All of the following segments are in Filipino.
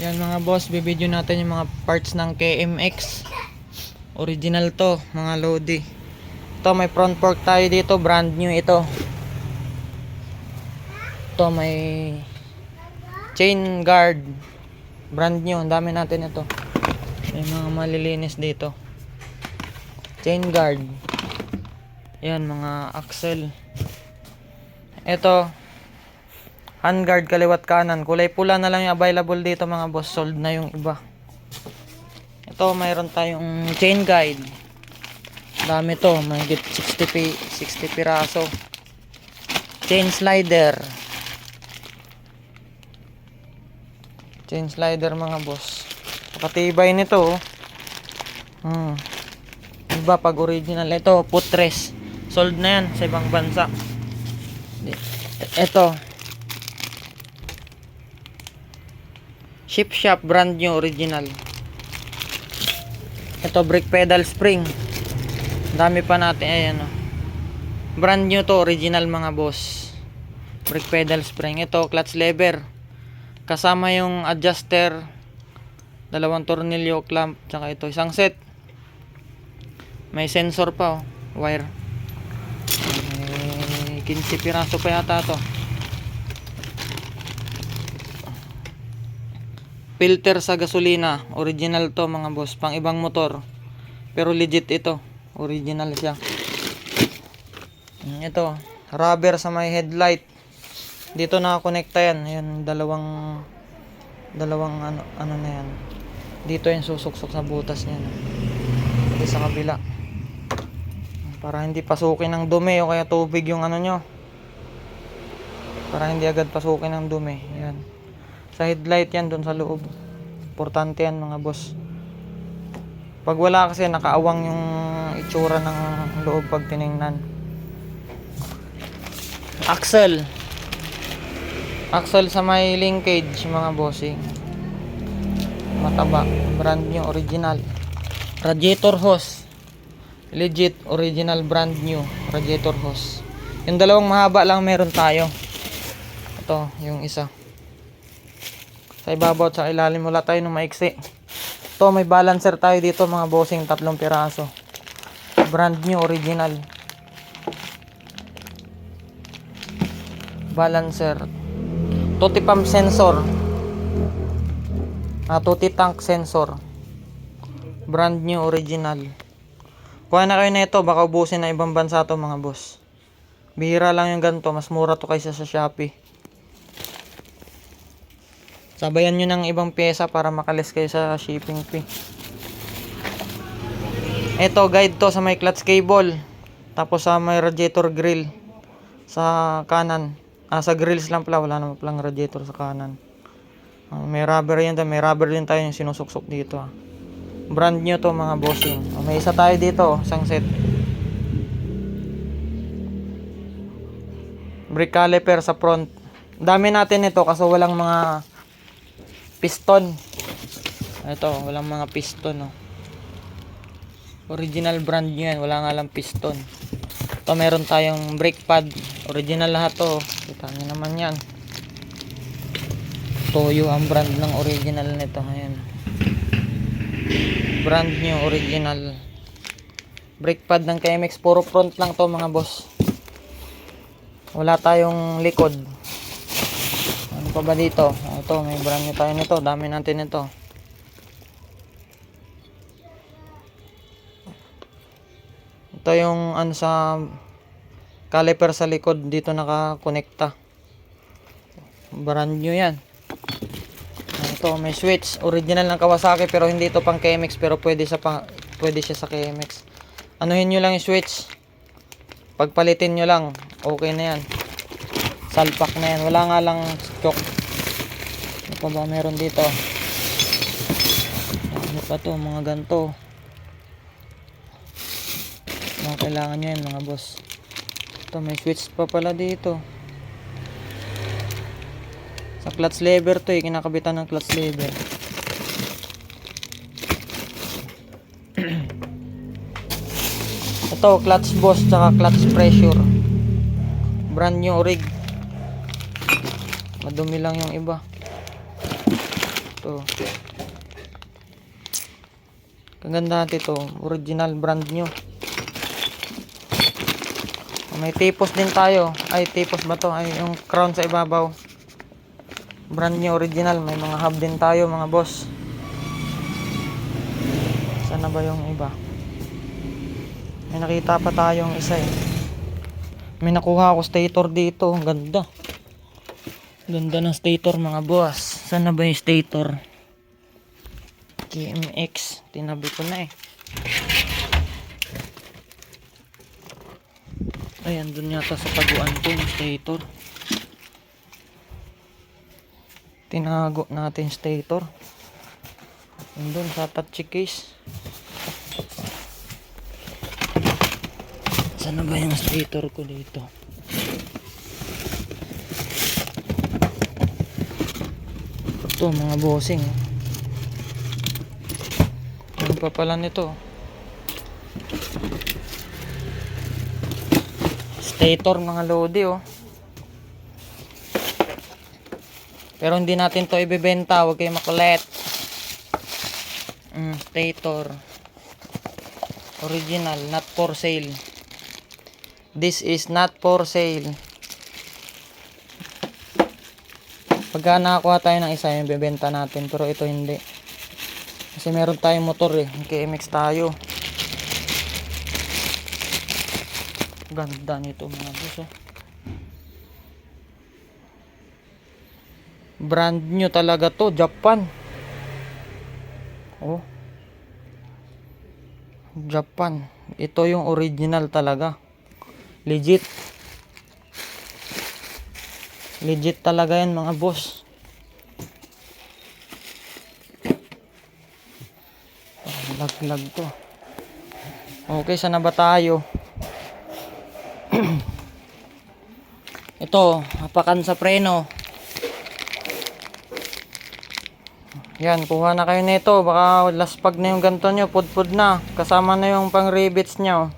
Yan mga boss, bibidyo natin yung mga parts ng KMX. Original to, mga Lodi. Ito may front fork tayo dito, brand new ito. Ito may chain guard, brand new, ang dami natin ito. May mga malilinis dito. Chain guard. Yan mga axle. Ito handguard kaliwat kanan, kulay pula na lang yung available dito mga boss, sold na yung iba. Ito mayroon tayong chain guide, dami to, mahigit 60 piraso. Chain slider mga boss, pakatibay nito iba pag original. Ito footrest, sold na yan sa ibang bansa. Ito Ship Shop, brand new, original. Ito brake pedal spring, dami pa natin. Ayan brand new to, original mga boss. Brake pedal spring. Ito clutch lever, kasama yung adjuster, dalawang tornilyo, clamp, tsaka ito isang set. May sensor pa wire. May 15 piraso pa yata to. Filter sa gasolina, original to mga boss, pang ibang motor pero legit ito, original siya. Ito rubber sa may headlight, dito nakakonekta yan. Ayan, dalawang ano na yan, dito yung susuksok sa butas niya, dito sa kabila, para hindi pasukin ng dumi o kaya tubig yung ano nyo, para hindi agad pasukin ng dumi. Ayan, sa headlight yan, dun sa loob, importante yan mga boss. Pag wala kasi nakaawang yung itsura ng loob pag tiningnan. Axle sa may linkage mga bossing, mataba, brand new, original. Radiator hose, legit, original, brand new radiator hose. Yung dalawang mahaba lang meron tayo, ito yung isa sa ibabaw, sa ilalim wala tayo ng maiksi. Ito may balancer tayo dito mga bossing, 3 piraso, brand new, original. Balancer, tuti pump sensor, tuti tank sensor, brand new, original. Kuha na kayo na ito, baka ubusin na ibang bansa to mga boss. Bihira lang yung ganito, mas mura to kaysa sa Shopee. Sabayan nyo ng ibang pyesa para makalis kayo sa shipping fee. Ito guide to sa may clutch cable, tapos sa may radiator grill sa kanan. Sa grills lang pala, wala naman palang radiator sa kanan. May rubber yan, may rubber din tayo yung sinusuksok dito. Brand new to mga bossing. May isa tayo dito, isang set. Brake caliper sa front, dami natin ito kasi walang mga piston. Ito, walang mga piston original, brand new yan, wala nga lang piston. Ito meron tayong brake pad, original lahat to, kita nyo naman yan. Toyo ang brand ng original nito. Ayan, brand new, original. Brake pad ng KMX, puro front lang to mga boss, wala tayong likod. Ano pa ba dito? Ito may brand new tayo nito, dami natin ito. Ito yung sa caliper sa likod, dito nakakonekta, brand new yan. Ito may switch, original ng Kawasaki pero hindi ito pang KMX, pero pwede siya sa KMX. Anuhin nyo lang yung switch, pagpalitin nyo lang, okay na yan. Salpak na yan, wala nga lang stock. Ano pa ba meron dito? Ano pa to, mga ganto, mga kailangan nyo yan mga boss. Ito may switch pa pala dito sa clutch lever to, kinakabitan ng clutch lever. Ito clutch boss tsaka clutch pressure, brand new rig. Madumi lang yung iba. Ito. Kagandahan ito. Original brand new. May tipos din tayo. Ay, tipos ba to? Ay, yung crown sa ibabaw. Brand new original. May mga hub din tayo mga boss. Sana ba yung iba? May nakita pa tayong isa eh. May nakuha ako stator dito. Ang ganda. Ganda ng stator mga boss. Sana ba yung stator? KMX. Tinabi ko na eh. Ayan, dun yata sa taguan ko yung stator. Tinago natin stator. Doon sa touchy case. Sana ba yung stator ko dito? Ito mga bossing. Ano pa pala nito? Stator mga lodi oh. Pero hindi natin to ibebenta, huwag kayo makulit. Stator original, not for sale. This is not for sale. Pagka nakakuha tayo ng isa, yung bebenta natin, pero ito hindi. Kasi meron tayong motor eh, KMX tayo. Ganda nito mga boss oh. Brand new talaga to, Japan. Oh. Japan. Ito yung original talaga. Legit. Legit talaga yan mga boss. Lag to. Okay, sana ba tayo? Ito, hapakan sa preno. Yan, kuha na kayo nito. Baka laspag na yung ganto nyo. Pudpud na. Kasama na yung pang rivets nyo.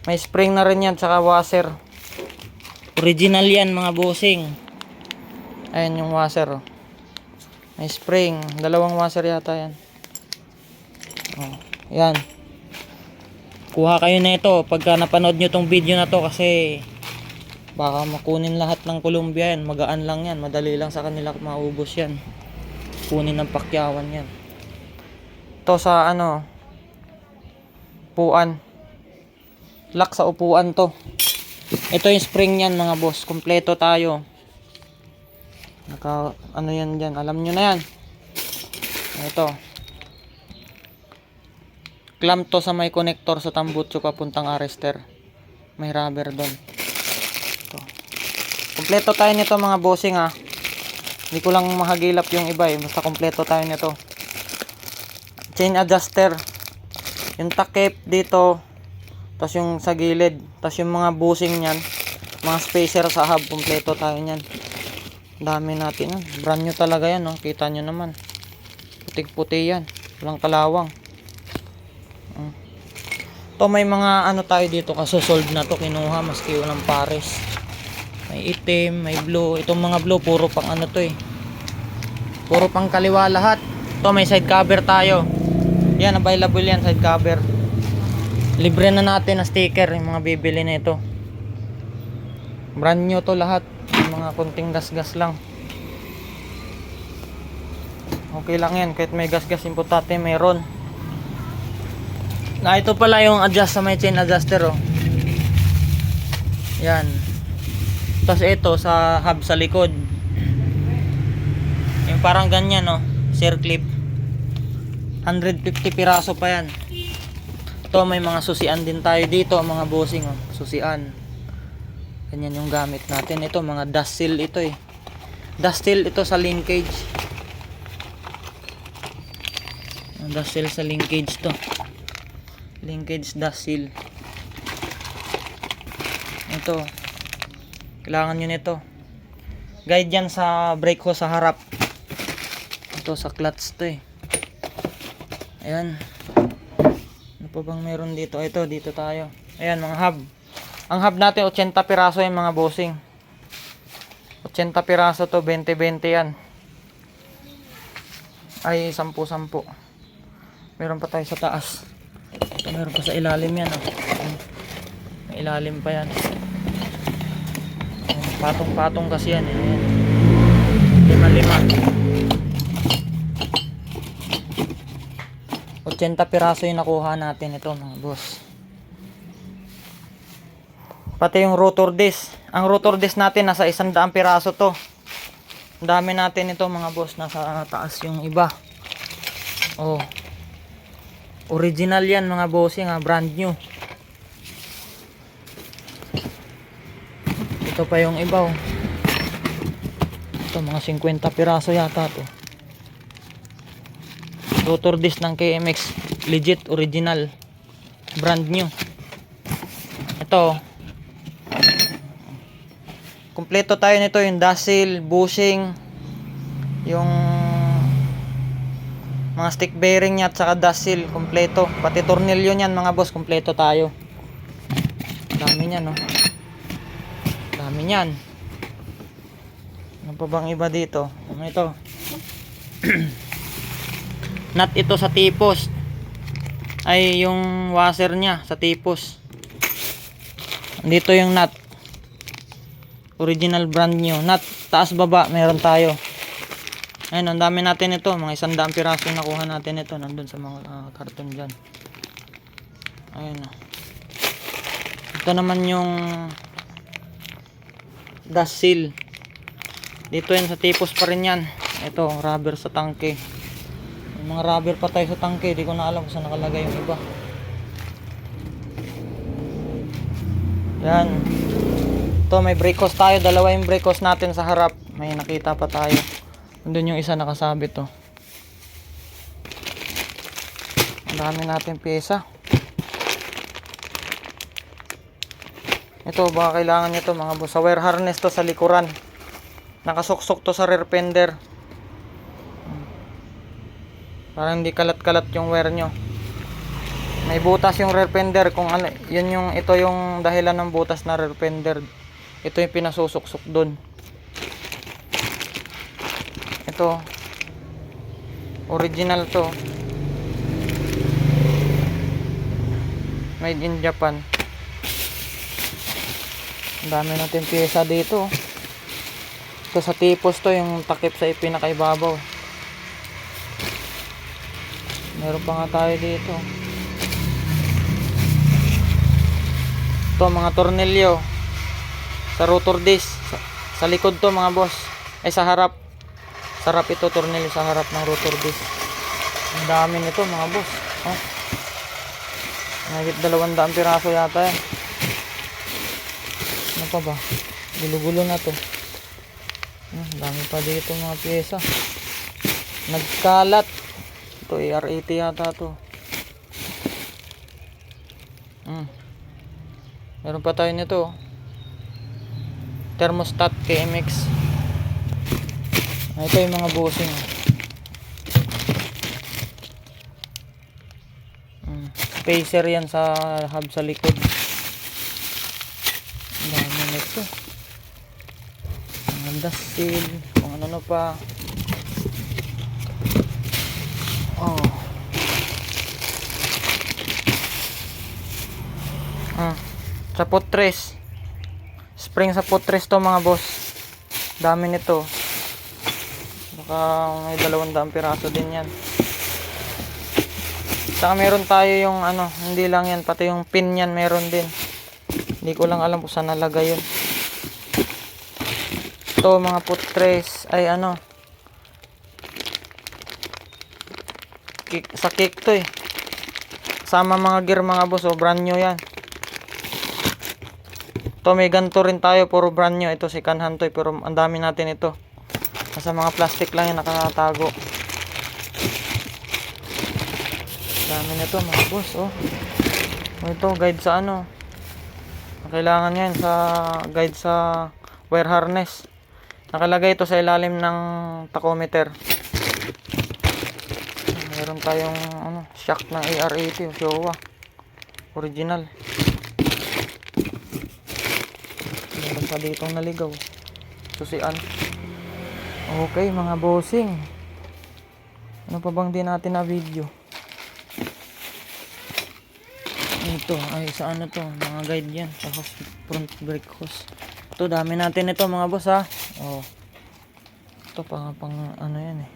May spring na rin yan. Tsaka washer. Original yan mga bossing. Ayan yung washer. May spring. Dalawang washer yata yan. Oh, yan. Kuha kayo na ito. Pagka napanood nyo tong video na to. Kasi baka makunin lahat ng Columbia yan. Magaan lang yan. Madali lang sa kanila maubos yan. Kunin ng pakyawan yan. Ito sa ano, upuan. Lock sa upuan to. Ito yung spring yan mga boss. Kompleto tayo. Naka ano yan dyan. Alam nyo na yan. Ito. Clamp to sa may connector sa tambutso papuntang arrester. May rubber doon. Ito. Kompleto tayo nito mga bossing ha. Hindi ko lang mahagilap yung iba eh. Basta kompleto tayo nito. Chain adjuster. Yung takip dito. Tapos yung sa gilid. Tapos yung mga bushing nyan. Mga spacer sa hub. Kompleto tayo nyan. Dami natin. Brand new talaga yan. No? Kita nyo naman. Putik-puti yan. Walang kalawang. Ito may mga ano tayo dito. Kaso sold na to. Kinuha. Maski walang pares. May itim, may blue. Itong mga blue, puro pang ano to eh. Puro pang kaliwa lahat. Ito, may side cover tayo. Yan, available yan, side cover. Libre na natin na sticker, yung mga bibili na ito. Brand new to lahat. Yung mga kunting gas-gas lang. Okay lang yan, kahit may gas-gas, importante meron. Na ito pala yung adjust sa may chain adjuster oh. Yan. Tapos ito sa hub sa likod. Yung parang ganyan no, circlip. 150 piraso pa yan. Ito may mga susian din tayo dito mga bossing oh. Susian. Ganyan yung gamit natin. Ito mga dust seal ito eh. Dust seal ito sa linkage. Dust seal sa linkage to. Linkage dust seal. Ito. Kailangan nyo nito. Guide yan sa brake hose sa harap. Ito sa clutch to eh. Ayan. Ano pa bang meron dito? Ito, dito tayo. Ayan, mga hub. Ang hub natin, 80 piraso yung mga bossing. 80 piraso to, 20-20 yan. Ay, 10-10. Meron pa tayo sa taas. Meron pa sa ilalim yan. Oh. May ilalim pa yan. Patong-patong kasi yan. Ayan. 5-5. 80 piraso yung nakuha natin ito mga boss. Pati yung rotor disc. Ang rotor disc natin nasa 100 piraso to. Ang dami natin ito mga boss. Nasa taas yung iba. Oh. Original yan mga bossing ha. Brand new. Ito pa yung iba oh. Ito mga 50 piraso yata to. Rotor disc ng KMX. Legit original. Brand new. Ito. Kompleto tayo nito, yung dazzle, bushing, yung mga stick bearing niya at saka dazzle, kompleto. Pati tornilyo niyan mga boss, kompleto tayo. Dami niyan no. Dami niyan. Ano pa bang iba dito? Ano ito? Nut ito sa tipos. Ay yung washer niya sa tipos. Dito yung nut. Original brand new. Nut taas baba meron tayo. Ayun, ang dami natin ito. Mga 100 piraso nakuha natin ito. Nandun sa mga karton dyan. Ayun. Ito naman yung dust seal. Dito yan sa tipos pa rin yan. Ito, rubber sa tangke. May mga rubber pa tayo sa tangke. Di ko na alam kung saan nakalagay yung iba. Yan. Ito, may brake hose tayo. Dalawa yung brake hose natin sa harap. May nakita pa tayo. Doon yung isa nakasabit to. Ang dami natin pyesa. Ito, baka kailangan nyo to mga boss. Sa wire harness to sa likuran. Nakasuksok to sa rear fender. Para hindi kalat-kalat yung wire nyo. May butas yung rear fender. Kung ano, ito yung dahilan ng butas na rear fender. Ito yung pinasusuksok dun. Ito. Original to. Made in Japan. Ang dami natin pyesa dito. Ito sa tipos to, yung takip sa pinakaibabaw. Meron pa nga tayo dito. Ito mga tornilyo. Sa rotor disc. Sa likod to mga boss. Ay sa harap. Sa harap ito, tornilyo sa harap ng rotor disc. Ang dami nito mga boss. Oh. Nagit 200 piraso yata yan. Ano pa ba? Gulo-gulo na to. Dami pa dito mga pyesa. Nagkalat. Ito AR80 yata to. Meron pa tayo nito. Thermostat KMX. Ito yung mga bushing. Spacer yan sa hub sa likod. Ang dami nito. Ang dust seal. Kung ano pa. Oh. Sa putres. Spring sa putres to mga boss. Dami nito. Baka may 200 piraso din yan. Saka meron tayo yung ano, hindi lang yan, pati yung pin yan meron din. Hindi ko lang alam kung saan nalagay yun. Ito mga putres ay ano, sa cake to eh. Sama mga gear mga boss, oh, brand new yan. Ito may ganito rin tayo, puro brand new. Ito si second hand to eh, pero ang dami natin ito. Nasa mga plastic lang yung nakatago. Dami nito mga boss, oh. Ito guide sa ano. Kailangan yan sa guide sa wire harness. Nakalagay ito sa ilalim ng tachometer. Meron tayong ano, shock ng AR80, Showa. Original. Meron pa ditong naligaw. Susian. Okay mga bossing. Ano pa bang di natin na video? Ito, ay sa ano to, mga guide yan. Sa front brake hose. Ito, dami natin ito mga boss ha. Oh. Ito pang ano yan eh.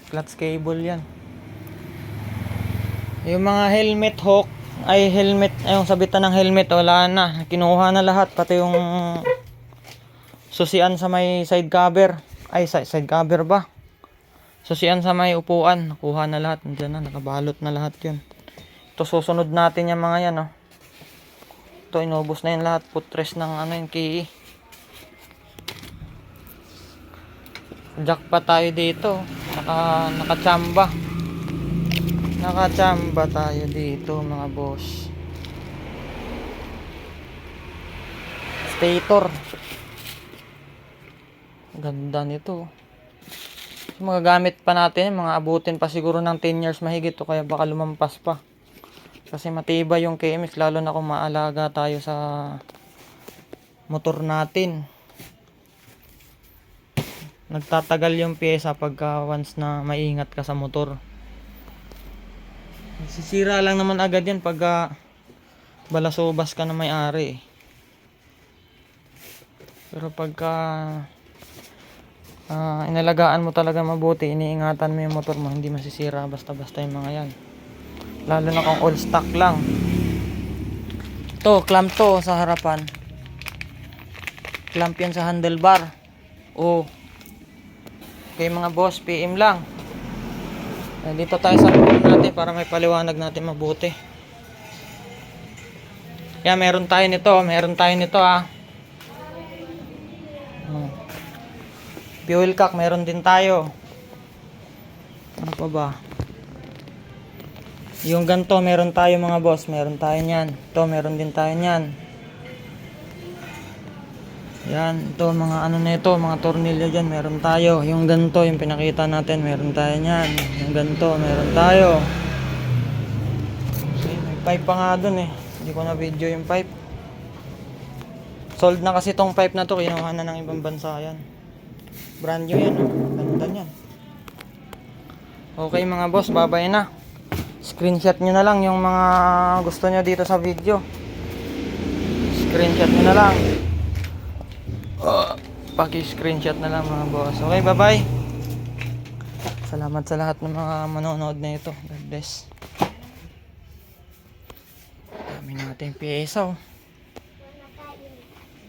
Clutch cable yan. Yung mga helmet hook, ay helmet, ay yung sabitan ng helmet, wala na. Kinuha na lahat, pati yung susian sa may side cover. Ay, side cover ba? Susian sa may upuan, nakuha na lahat. Nandiyan na, nakabalot na lahat yun. Ito, susunod natin yung mga yan, oh. Ito, inubos na yun lahat. Footrest ng ano yung key. Jack pa tayo dito. Nakachamba. Nakachamba tayo dito, mga boss. Stator. Ganda nito. Mga gamit pa natin, mga abutin pa siguro ng 10 years mahigit o kaya baka lumampas pa. Kasi matibay yung KMX, lalo na kung maalaga tayo sa motor natin. Nagtatagal yung pyesa pagka once na maingat ka sa motor. Sisira lang naman agad yan pagka balasubas ka na may-ari. Pero pagka inalagaan mo talaga mabuti, iniingatan mo yung motor mo, hindi masisira basta-basta yung mga yan. Lalo na kung all stock lang. Ito, clamp to sa harapan. Clamp yan sa handlebar. Oh. Okay mga boss, PM lang. Dito tayo sa motor natin para may paliwanag natin mabuti. Kaya meron tayo nito ah. Fuel cock, meron din tayo. Ano pa ba? Yung ganto, meron tayo mga boss. Meron tayo nyan. Ito, meron din tayo nyan. Yan, ito, mga ano na ito, mga tornilyo dyan, meron tayo. Yung ganto, yung pinakita natin, meron tayo nyan. Yung ganto, meron tayo. Okay, may pipe pa nga dun eh. Hindi ko na video yung pipe. Sold na kasi tong pipe na to, kinuha na ng ibang bansa yan. Brand new yan, oh. Ganda yan. Okay mga boss, babay na. Screenshot nyo na lang yung mga gusto nyo dito sa video. Screenshot nyo na lang. Paki-screenshot na lang mga boss. Okay, bye-bye. Salamat sa lahat ng mga manonood na ito. God bless. Dami natin pyesa, oh.